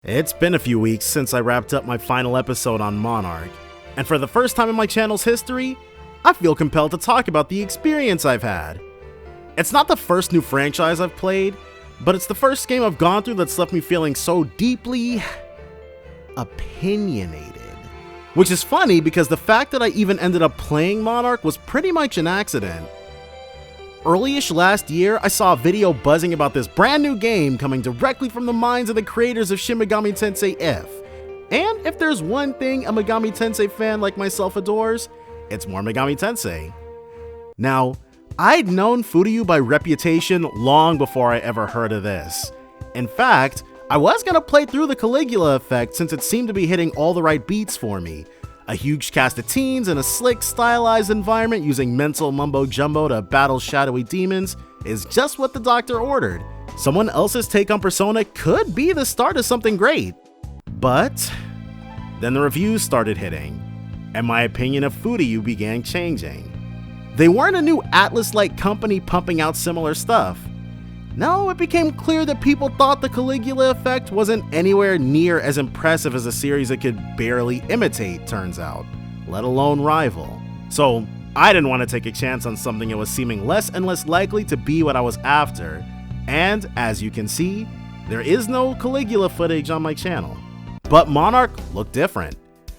It's been a few weeks since I wrapped up my final episode on Monarch, and for the first time in my channel's history, I feel compelled to talk about the experience I've had. It's not the first new franchise I've played, but it's the first game I've gone through that's left me feeling so deeply opinionated. Which is funny because the fact that I even ended up playing Monarch was pretty much an accident. Early-ish last year, I saw a video buzzing about this brand new game coming directly from the minds of the creators of Shin Megami Tensei F. And if there's one thing a Megami Tensei fan like myself adores, it's more Megami Tensei. Now, I'd known Furyu by reputation long before I ever heard of this. In fact, I was gonna play through the Caligula effect since it seemed to be hitting all the right beats for me. A huge cast of teens in a slick, stylized environment using mental mumbo-jumbo to battle shadowy demons is just what the doctor ordered. Someone else's take on Persona could be the start of something great. But then the reviews started hitting, and my opinion of Furyu began changing. They weren't a new Atlas-like company pumping out similar stuff. No, it became clear that people thought the Caligula effect wasn't anywhere near as impressive as a series it could barely imitate, turns out, let alone rival. So I didn't want to take a chance on something that was seeming less and less likely to be what I was after, and as you can see, there is no Caligula footage on my channel. But Monarch looked different.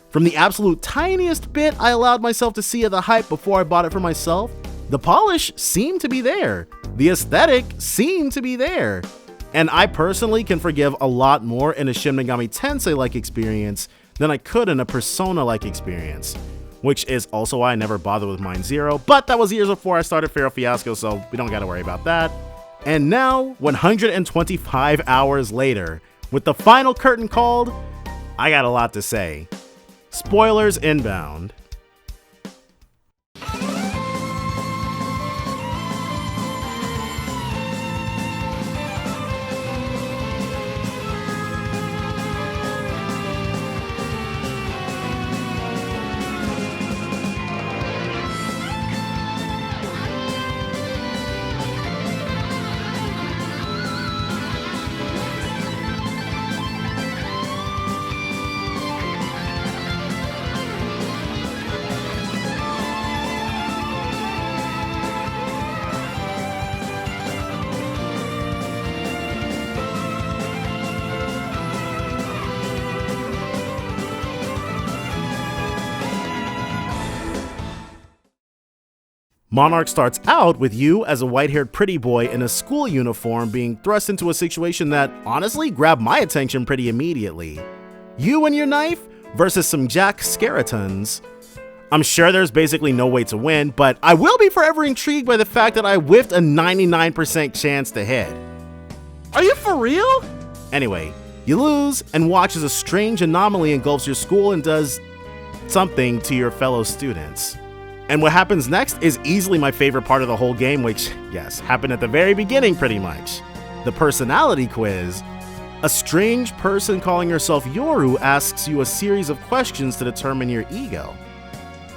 From the absolute tiniest bit I allowed myself to see of the hype before I bought it for myself, the polish seemed to be there. The aesthetic seemed to be there. And I personally can forgive a lot more in a Shin Megami Tensei-like experience than I could in a Persona-like experience. Which is also why I never bothered with Mine Zero, but that was years before I started Feral Fiasco, so we don't gotta worry about that. And now, 125 hours later, with the final curtain called, I got a lot to say. Spoilers inbound. Monarch starts out with you as a white-haired pretty boy in a school uniform being thrust into a situation that honestly grabbed my attention pretty immediately. You and your knife versus some jack skeletons. I'm sure there's basically no way to win, but I will be forever intrigued by the fact that I whiffed a 99% chance to hit. Are you for real? Anyway, you lose and watch as a strange anomaly engulfs your school and does something to your fellow students. And what happens next is easily my favorite part of the whole game, which, yes, happened at the very beginning pretty much. The personality quiz. A strange person calling herself Yoru asks you a series of questions to determine your ego.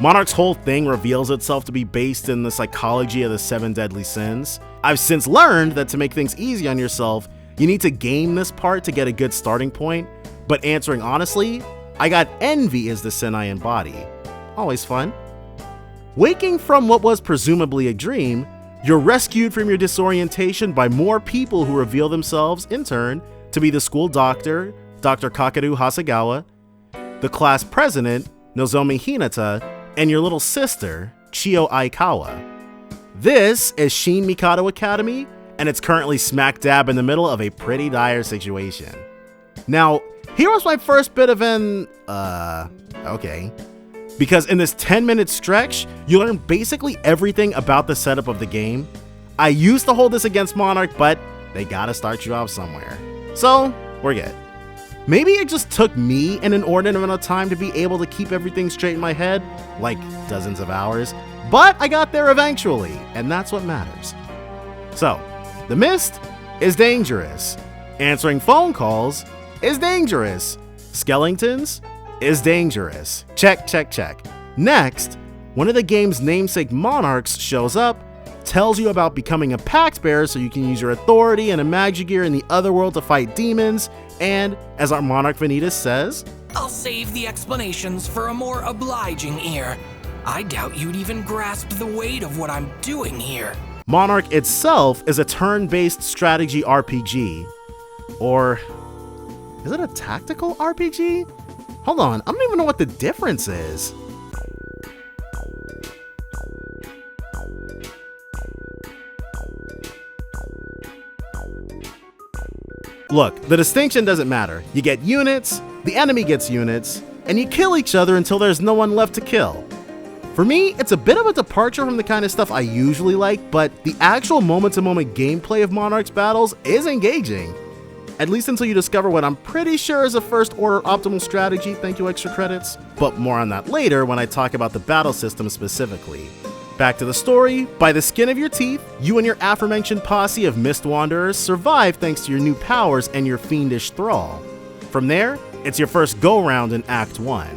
Monarch's whole thing reveals itself to be based in the psychology of the 7 deadly sins. I've since learned that to make things easy on yourself, you need to game this part to get a good starting point, but answering honestly, I got envy as the sin I embody. Always fun. Waking from what was presumably a dream, you're rescued from your disorientation by more people who reveal themselves, in turn, to be the school doctor, Dr. Kakeru Hasegawa, the class president, Nozomi Hinata, and your little sister, Chio Aikawa. This is Shin Mikado Academy, and it's currently smack dab in the middle of a pretty dire situation. Now, here was my first bit of an, okay. Because in this 10-minute stretch, you learn basically everything about the setup of the game. I used to hold this against Monarch, but they gotta start you off somewhere. So, we're good. Maybe it just took me an inordinate amount of time to be able to keep everything straight in my head, like dozens of hours, but I got there eventually, and that's what matters. So, the mist is dangerous. Answering phone calls is dangerous. Skeletons is dangerous. Check, check, check. Next, one of the game's namesake monarchs shows up, tells you about becoming a pact bearer so you can use your authority and a magic gear in the other world to fight demons, And, as our Monarch Vanitas says, "I'll save the explanations for a more obliging ear. I doubt you'd even grasp the weight of what I'm doing here." Monarch itself is a turn-based strategy RPG. Or is it a tactical RPG? Hold on, I don't even know what the difference is. Look, the distinction doesn't matter. You get units, the enemy gets units, and you kill each other until there's no one left to kill. For me, it's a bit of a departure from the kind of stuff I usually like, but the actual moment-to-moment gameplay of Monarch's battles is engaging. At least until you discover what I'm pretty sure is a first-order optimal strategy, thank you extra credits. But more on that later when I talk about the battle system specifically. Back to the story, by the skin of your teeth, you and your aforementioned posse of Mist Wanderers survive thanks to your new powers and your fiendish thrall. From there, it's your first go-round in Act 1.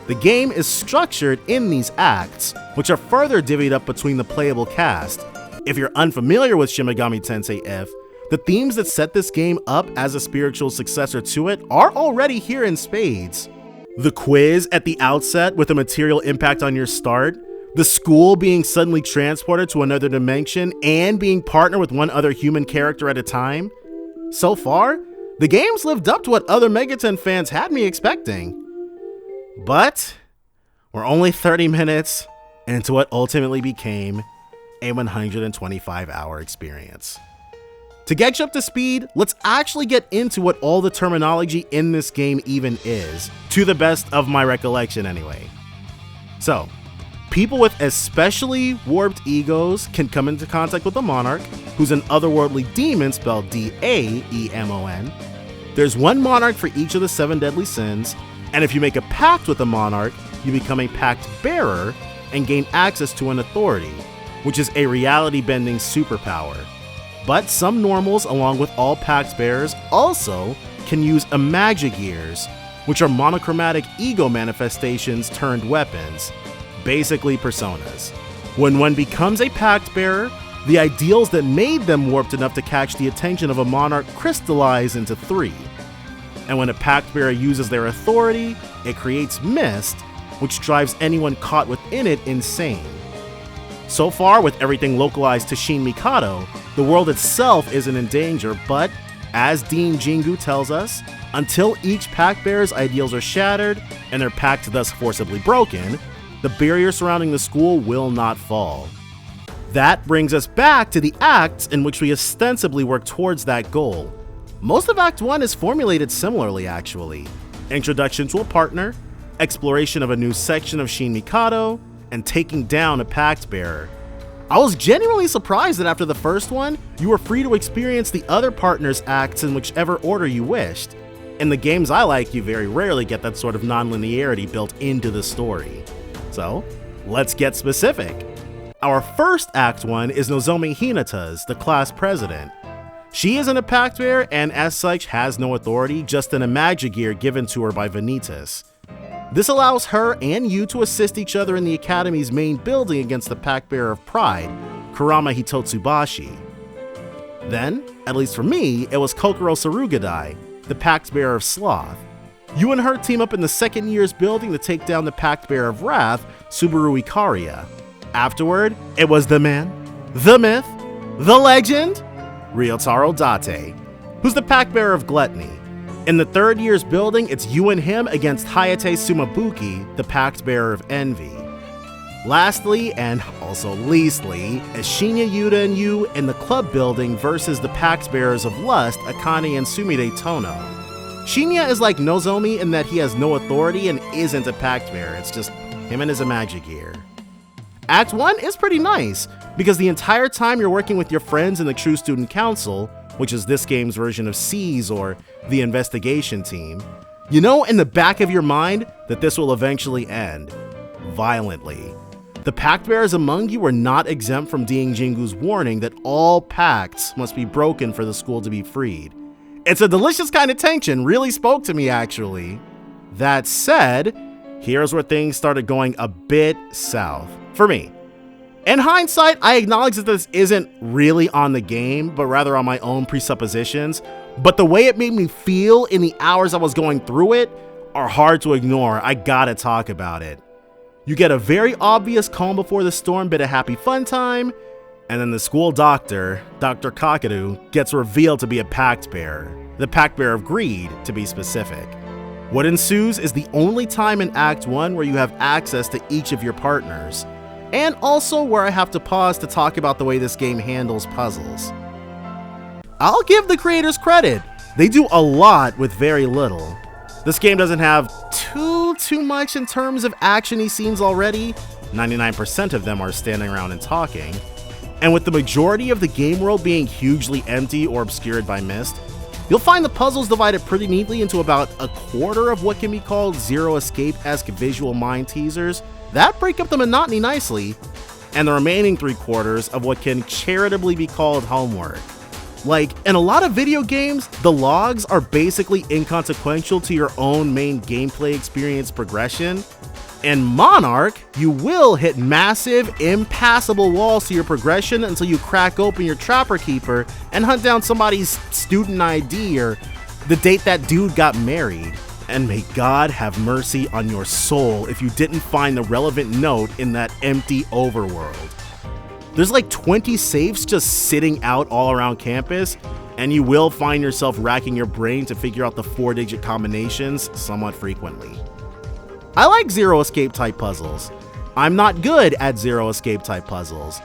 The game is structured in these acts, which are further divvied up between the playable cast. If you're unfamiliar with Shin Megami Tensei If, the themes that set this game up as a spiritual successor to it are already here in spades. The quiz at the outset with a material impact on your start, the school being suddenly transported to another dimension, and being partnered with one other human character at a time. So far, the game's lived up to what other Megaten fans had me expecting. But we're only 30 minutes into what ultimately became a 125-hour experience. To get you up to speed, let's actually get into what all the terminology in this game even is, to the best of my recollection anyway. So, people with especially warped egos can come into contact with a Monarch, who's an otherworldly demon spelled D-A-E-M-O-N. There's one Monarch for each of the 7 deadly sins, and if you make a pact with a Monarch, you become a pact bearer and gain access to an authority, which is a reality-bending superpower. But some normals, along with all pact bearers, also can use Imagigears, which are monochromatic ego manifestations turned weapons, basically personas. When one becomes a pact bearer, the ideals that made them warped enough to catch the attention of a Monarch crystallize into 3. And when a pact bearer uses their authority, it creates mist, which drives anyone caught within it insane. So far, with everything localized to Shin Mikado, the world itself isn't in danger, but as Dean Jingu tells us, until each pact bearer's ideals are shattered and their pact thus forcibly broken, the barrier surrounding the school will not fall. That brings us back to the acts in which we ostensibly work towards that goal. Most of Act 1 is formulated similarly, actually. Introduction to a partner, exploration of a new section of Shin Mikado, and taking down a pact bearer. I was genuinely surprised that after the first one, you were free to experience the other partners' acts in whichever order you wished. In the games I like, you very rarely get that sort of non-linearity built into the story. So, let's get specific. Our first Act 1 is Nozomi Hinata's, the class president. She isn't a pact bearer and as such has no authority, just an Imagigear given to her by Vanitas. This allows her and you to assist each other in the Academy's main building against the Pact Bearer of Pride, Kurama Hitotsubashi. Then, at least for me, it was Kokoro Sarugadai, the Pact Bearer of Sloth. You and her team up in the second year's building to take down the Pact Bearer of Wrath, Subaru Ikaria. Afterward, it was the man, the myth, the legend, Ryotaro Date, who's the Pact Bearer of Gluttony. In the third year's building, it's you and him against Hayate Sumabuki, the Pact Bearer of Envy. Lastly, and also leastly, is Shinya Yuta and you in the club building versus the Pact Bearers of Lust, Akane and Sumide Tono. Shinya is like Nozomi in that he has no authority and isn't a Pact Bearer, it's just him and his Imagigear. Act 1 is pretty nice, because the entire time you're working with your friends in the True Student Council, which is this game's version of SEAS or the investigation team, you know in the back of your mind that this will eventually end. Violently. The pact bearers among you are not exempt from Dean Jingu's warning that all pacts must be broken for the school to be freed. It's a delicious kind of tension, really spoke to me actually. That said, here's where things started going a bit south. For me. In hindsight, I acknowledge that this isn't really on the game, but rather on my own presuppositions, but the way it made me feel in the hours I was going through it are hard to ignore. I gotta talk about it. You get a very obvious calm before the storm bit of happy fun time, and then the school doctor, Dr. Kakadu, gets revealed to be a pact bearer. The pact bearer of greed, to be specific. What ensues is the only time in Act 1 where you have access to each of your partners, and also where I have to pause to talk about the way this game handles puzzles. I'll give the creators credit. They do a lot with very little. This game doesn't have too much in terms of action-y scenes already. 99% of them are standing around and talking. And with the majority of the game world being hugely empty or obscured by mist, you'll find the puzzles divided pretty neatly into about a quarter of what can be called Zero Escape-esque visual mind teasers that break up the monotony nicely, and the remaining 3/4 of what can charitably be called homework. Like, in a lot of video games, the logs are basically inconsequential to your own main gameplay experience progression. In Monarch, you will hit massive, impassable walls to your progression until you crack open your Trapper Keeper and hunt down somebody's student ID or the date that dude got married. And may God have mercy on your soul if you didn't find the relevant note in that empty overworld. There's like 20 safes just sitting out all around campus, and you will find yourself racking your brain to figure out the 4-digit combinations somewhat frequently. I like Zero Escape type puzzles. I'm not good at Zero Escape type puzzles.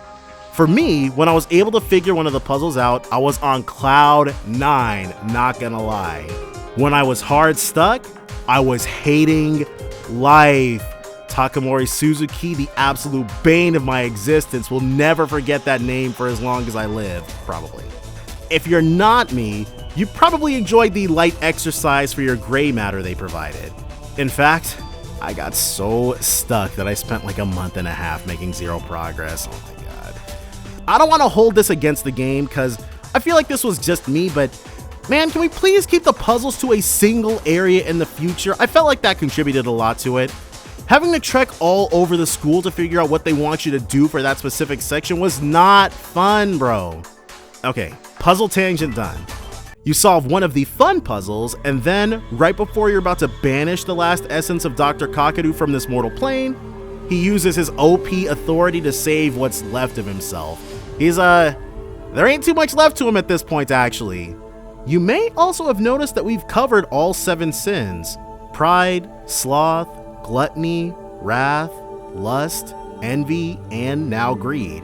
For me, when I was able to figure one of the puzzles out, I was on cloud 9, not gonna lie. When I was hard stuck, I was hating life. Takamori Suzuki, the absolute bane of my existence, will never forget that name for as long as I live, probably. If you're not me, you probably enjoyed the light exercise for your gray matter they provided. In fact, I got so stuck that I spent like a month and a half making zero progress. Oh my god. I don't want to hold this against the game because I feel like this was just me, but man, can we please keep the puzzles to a single area in the future? I felt like that contributed a lot to it. Having to trek all over the school to figure out what they want you to do for that specific section was not fun, bro. Okay, puzzle tangent done. You solve one of the fun puzzles, and then, right before you're about to banish the last essence of Dr. Kakadu from this mortal plane, he uses his OP authority to save what's left of himself. There ain't too much left to him at this point, actually. You may also have noticed that we've covered all 7 sins: pride, sloth, gluttony, wrath, lust, envy, and now greed.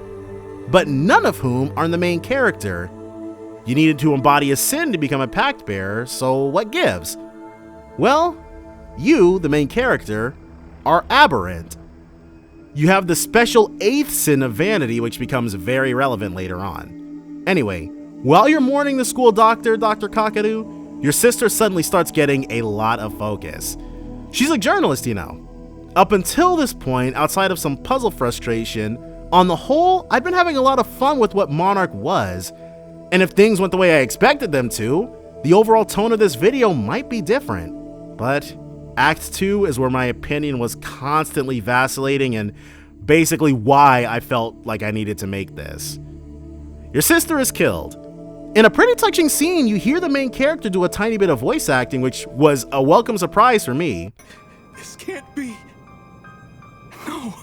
But none of whom are the main character. You needed to embody a sin to become a pact bearer, so what gives? Well, you, the main character, are aberrant. You have the special 8th sin of vanity, which becomes very relevant later on. Anyway, while you're mourning the school doctor, Dr. Kakadu, your sister suddenly starts getting a lot of focus. She's a journalist, you know. Up until this point, outside of some puzzle frustration, on the whole, I'd been having a lot of fun with what Monarch was. And if things went the way I expected them to, the overall tone of this video might be different. But Act 2 is where my opinion was constantly vacillating and basically why I felt like I needed to make this. Your sister is killed. In a pretty touching scene, you hear the main character do a tiny bit of voice acting, which was a welcome surprise for me. This can't be. No.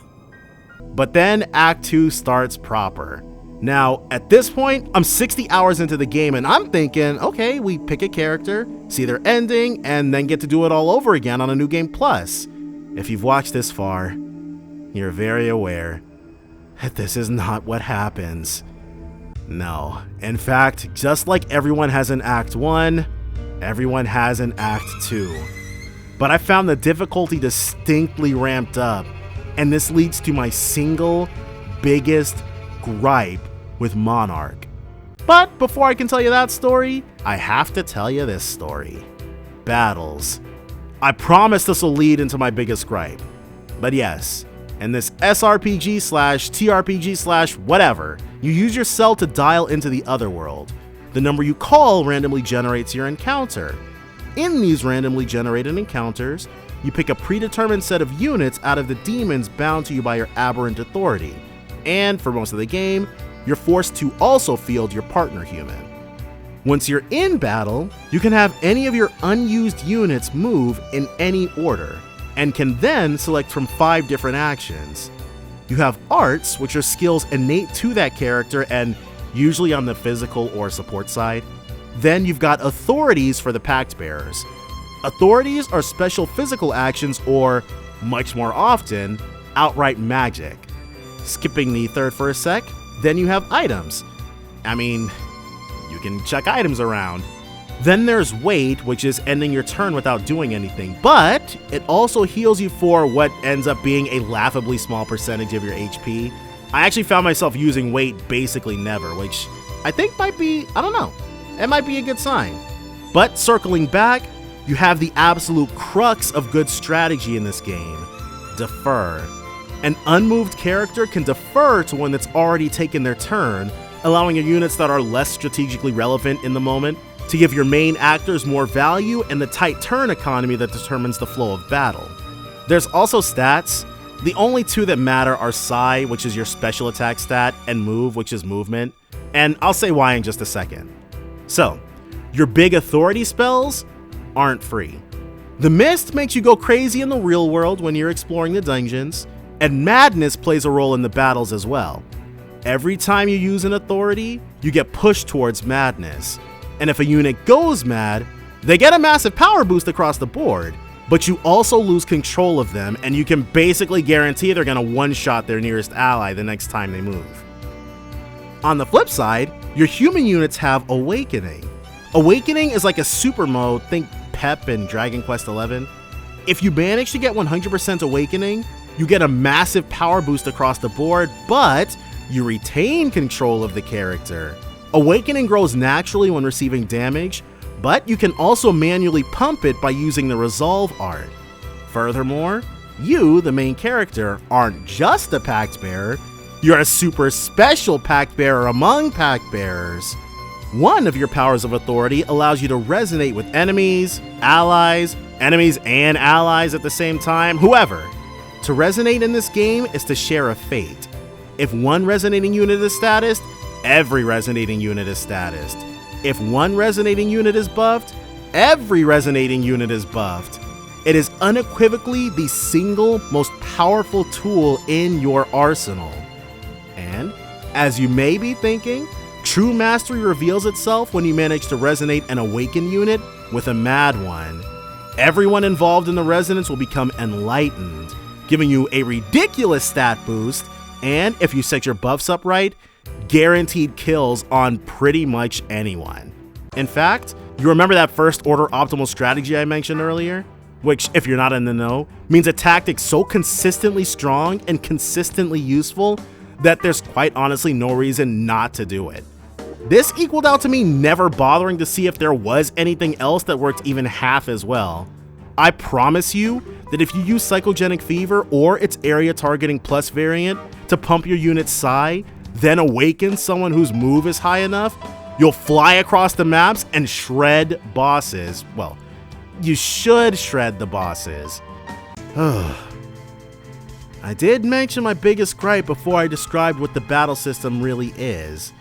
But then Act 2 starts proper. Now, at this point, I'm 60 hours into the game and I'm thinking, okay, we pick a character, see their ending, and then get to do it all over again on a New Game Plus. If you've watched this far, you're very aware that this is not what happens. No. In fact, just like everyone has an Act 1, everyone has an Act 2. But I found the difficulty distinctly ramped up, and this leads to my single biggest gripe with Monarch. But before I can tell you that story, I have to tell you this story. Battles. I promise this will lead into my biggest gripe. But yes, in this SRPG/TRPG/whatever, you use your cell to dial into the other world. The number you call randomly generates your encounter. In these randomly generated encounters, you pick a predetermined set of units out of the demons bound to you by your aberrant authority. And for most of the game, you're forced to also field your partner human. Once you're in battle, you can have any of your unused units move in any order, and can then select from 5 different actions. You have arts, which are skills innate to that character and usually on the physical or support side. Then you've got authorities for the Pact Bearers. Authorities are special physical actions or, much more often, outright magic. Skipping the third for a sec, then you have items. I mean, you can chuck items around. Then there's wait, which is ending your turn without doing anything, but it also heals you for what ends up being a laughably small percentage of your HP. I actually found myself using wait basically never, which I think might be, I don't know, it might be a good sign. But circling back, you have the absolute crux of good strategy in this game: defer. An unmoved character can defer to one that's already taken their turn, allowing your units that are less strategically relevant in the moment to give your main actors more value and the tight turn economy that determines the flow of battle. There's also stats. The only 2 that matter are Psi, which is your special attack stat, and Move, which is movement, and I'll say why in just a second. So, your big authority spells aren't free. The Mist makes you go crazy in the real world when you're exploring the dungeons, and Madness plays a role in the battles as well. Every time you use an authority, you get pushed towards Madness, and if a unit goes mad, they get a massive power boost across the board, but you also lose control of them, and you can basically guarantee they're gonna one-shot their nearest ally the next time they move. On the flip side, your human units have Awakening. Awakening is like a super mode, think Pep in Dragon Quest XI. If you manage to get 100% Awakening, you get a massive power boost across the board, but you retain control of the character. Awakening grows naturally when receiving damage, but you can also manually pump it by using the Resolve art. Furthermore, you, the main character, aren't just a Pact Bearer, you're a super special Pact Bearer among Pact Bearers. One of your powers of authority allows you to resonate with enemies and allies at the same time, whoever. To resonate in this game is to share a fate. If one resonating unit is statused, every resonating unit is statused. If one resonating unit is buffed, every resonating unit is buffed. It is unequivocally the single most powerful tool in your arsenal. And, as you may be thinking, true mastery reveals itself when you manage to resonate an awakened unit with a mad one. Everyone involved in the resonance will become enlightened, giving you a ridiculous stat boost, and if you set your buffs up right, guaranteed kills on pretty much anyone. In fact, you remember that first order optimal strategy I mentioned earlier? Which, if you're not in the know, means a tactic so consistently strong and consistently useful that there's quite honestly no reason not to do it. This equaled out to me never bothering to see if there was anything else that worked even half as well. I promise you that if you use Psychogenic Fever or its area targeting plus variant to pump your unit's Psi, then awaken someone whose move is high enough, you'll fly across the maps and shred bosses. Well, you should shred the bosses. I did mention my biggest gripe before I described what the battle system really is.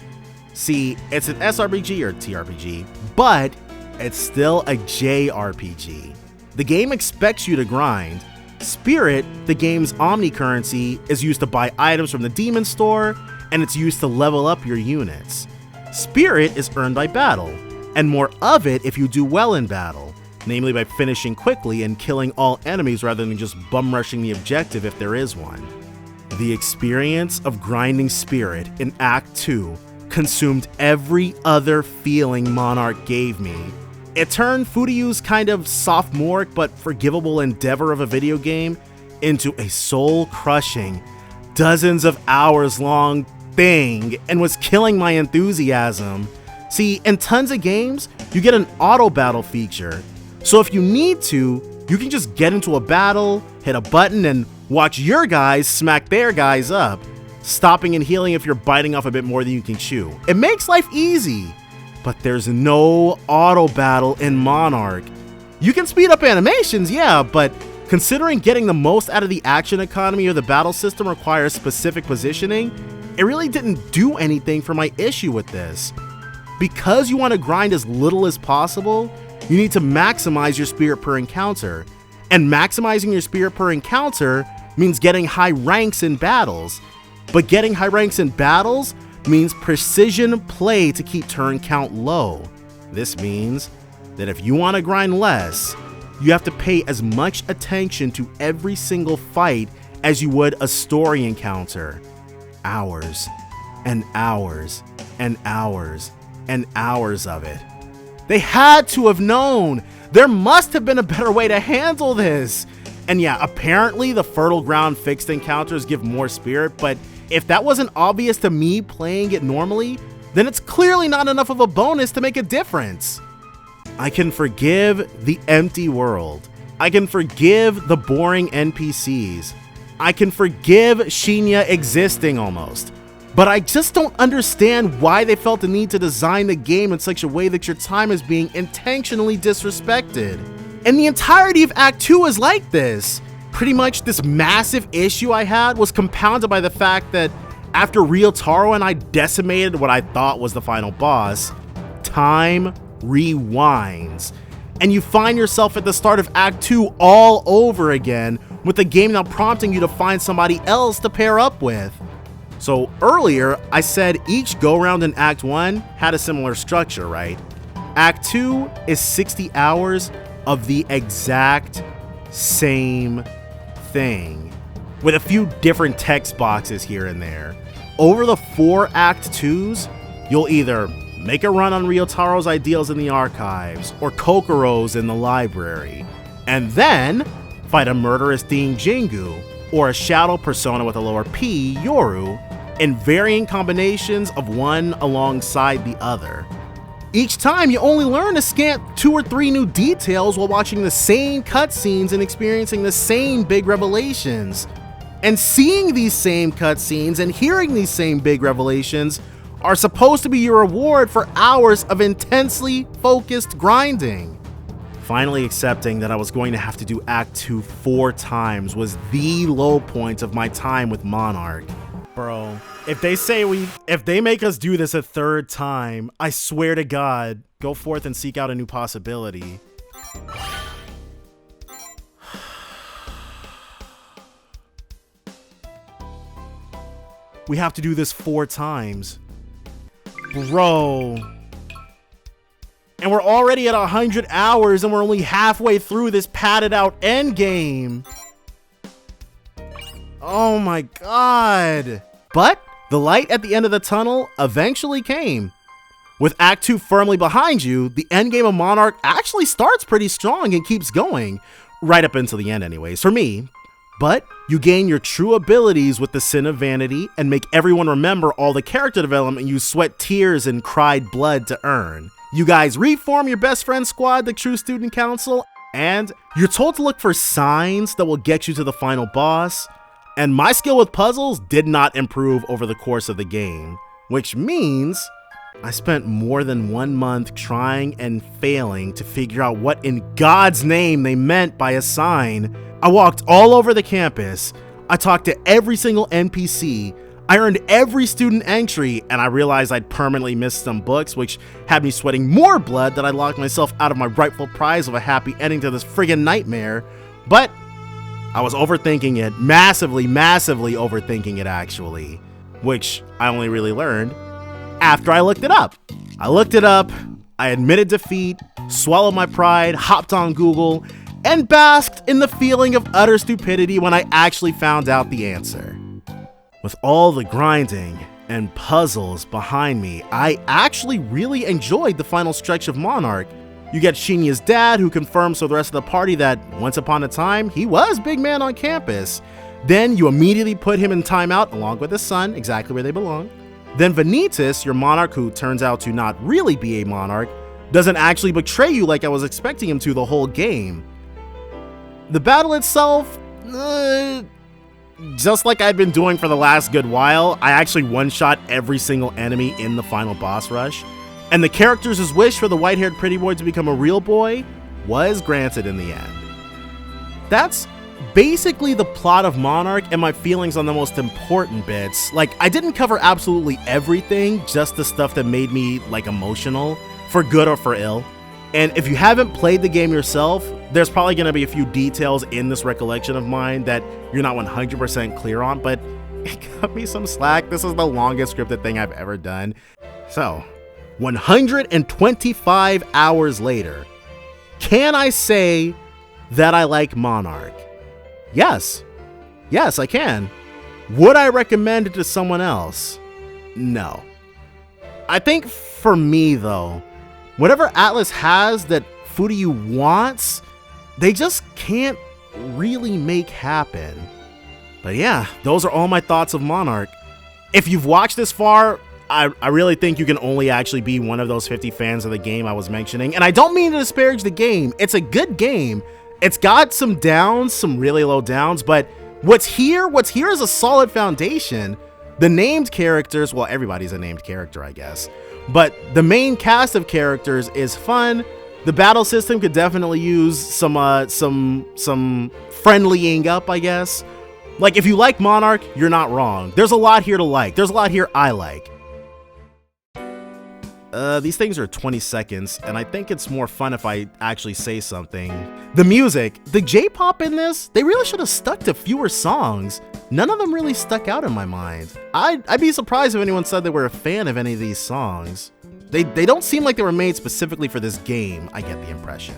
See, it's an SRPG or TRPG, but it's still a JRPG. The game expects you to grind. Spirit, the game's omni-currency, is used to buy items from the demon store, and it's used to level up your units. Spirit is earned by battle, and more of it if you do well in battle, namely by finishing quickly and killing all enemies rather than just bum rushing the objective if there is one. The experience of grinding Spirit in Act 2 consumed every other feeling Monarch gave me. It turned Furiyu's kind of sophomoric but forgivable endeavor of a video game into a soul-crushing, dozens of hours long thing and was killing my enthusiasm. See, in tons of games, you get an auto battle feature. So if you need to, you can just get into a battle, hit a button, and watch your guys smack their guys up, stopping and healing if you're biting off a bit more than you can chew. It makes life easy. But there's no auto battle in Monarch. You can speed up animations, yeah, but considering getting the most out of the action economy or the battle system requires specific positioning, it really didn't do anything for my issue with this. because you want to grind as little as possible, you need to maximize your spirit per encounter. And maximizing your spirit per encounter means getting high ranks in battles. But getting high ranks in battles means precision play to keep turn count low. This means that if you want to grind less, you have to pay as much attention to every single fight as you would a story encounter. Hours and hours and hours and hours of it. They had to have known. There must have been a better way to handle this. And yeah, apparently the fertile ground fixed encounters give more spirit, but if that wasn't obvious to me playing it normally, then it's clearly not enough of a bonus to make a difference. I can forgive the empty world. I can forgive the boring NPCs. I can forgive Shinya existing almost. But I just don't understand why they felt the need to design the game in such a way that your time is being intentionally disrespected. And the entirety of Act 2 is like this. Pretty much this massive issue I had was compounded by the fact that after Ryotaro and I decimated what I thought was the final boss, time rewinds. And you find yourself at the start of Act 2 all over again, with the game now prompting you to find somebody else to pair up with. So earlier, I said each go-round in Act 1 had a similar structure, right? Act 2 is 60 hours of the exact same thing, with a few different text boxes here and there. Over the 4 Act 2s, you'll either make a run on Ryotaro's ideals in the archives, or Kokoro's in the library, and then fight a murderous Dean Jingu, or a shadow persona with a lower P, Yoru, in varying combinations of one alongside the other. Each time you only learn a scant 2 or 3 new details while watching the same cutscenes and experiencing the same big revelations. And seeing these same cutscenes and hearing these same big revelations are supposed to be your reward for hours of intensely focused grinding. Finally accepting that I was going to have to do Act 2 4 times was the low point of my time with Monarch. Bro, if they make us do this a 3rd time, I swear to God, go forth and seek out a new possibility. We have to do this 4 times. Bro. And we're already at 100 hours and we're only halfway through this padded out endgame. Oh my God. But the light at the end of the tunnel eventually came. With Act 2 firmly behind you, the endgame of Monarch actually starts pretty strong and keeps going. Right up until the end anyways, for me. But you gain your true abilities with the Sin of Vanity and make everyone remember all the character development you sweat tears and cried blood to earn. You guys reform your best friend squad, the True Student Council, and you're told to look for signs that will get you to the final boss. And my skill with puzzles did not improve over the course of the game, which means I spent more than 1 month trying and failing to figure out what in God's name they meant by a sign. I walked all over the campus, I talked to every single NPC, I earned every student entry, and I realized I'd permanently missed some books, which had me sweating more blood that I locked myself out of my rightful prize of a happy ending to this friggin' nightmare. But I was overthinking it, massively overthinking it actually, which I only really learned after I looked it up. I admitted defeat, swallowed my pride, hopped on Google, and basked in the feeling of utter stupidity when I actually found out the answer. With all the grinding and puzzles behind me, I actually really enjoyed the final stretch of Monarch. You get Shinya's dad, who confirms to the rest of the party that once upon a time, he was big man on campus. Then you immediately put him in timeout along with his son, exactly where they belong. Then Vanitas, your Monarch, who turns out to not really be a Monarch, doesn't actually betray you like I was expecting him to the whole game. The battle itself, just like I'd been doing for the last good while, I actually one-shot every single enemy in the final boss rush. And the character's wish for the white-haired pretty boy to become a real boy was granted in the end. That's basically the plot of Monarch and my feelings on the most important bits. Like, I didn't cover absolutely everything, just the stuff that made me, like, emotional, for good or for ill. And if you haven't played the game yourself, there's probably going to be a few details in this recollection of mine that you're not 100% clear on, but cut me some slack. This is the longest scripted thing I've ever done. So, 125 hours later, can I say that I like Monarch? Yes. Yes, I can. Would I recommend it to someone else? No. I think for me, though, whatever Atlas has that Furyu wants, they just can't really make happen. But yeah, those are all my thoughts of Monarch. If you've watched this far, I really think you can only actually be one of those 50 fans of the game I was mentioning. And I don't mean to disparage the game. It's a good game. It's got some downs, some really low downs, but what's here is a solid foundation. The named characters, well, everybody's a named character, I guess. But the main cast of characters is fun. The battle system could definitely use some friendlying up, I guess. Like, if you like Monarch, you're not wrong. There's a lot here to like. There's a lot here I like. These things are 20 seconds, and I think it's more fun if I actually say something. The music, the J-pop in this, they really should have stuck to fewer songs. None of them really stuck out in my mind. I'd be surprised if anyone said they were a fan of any of these songs. They don't seem like they were made specifically for this game, I get the impression.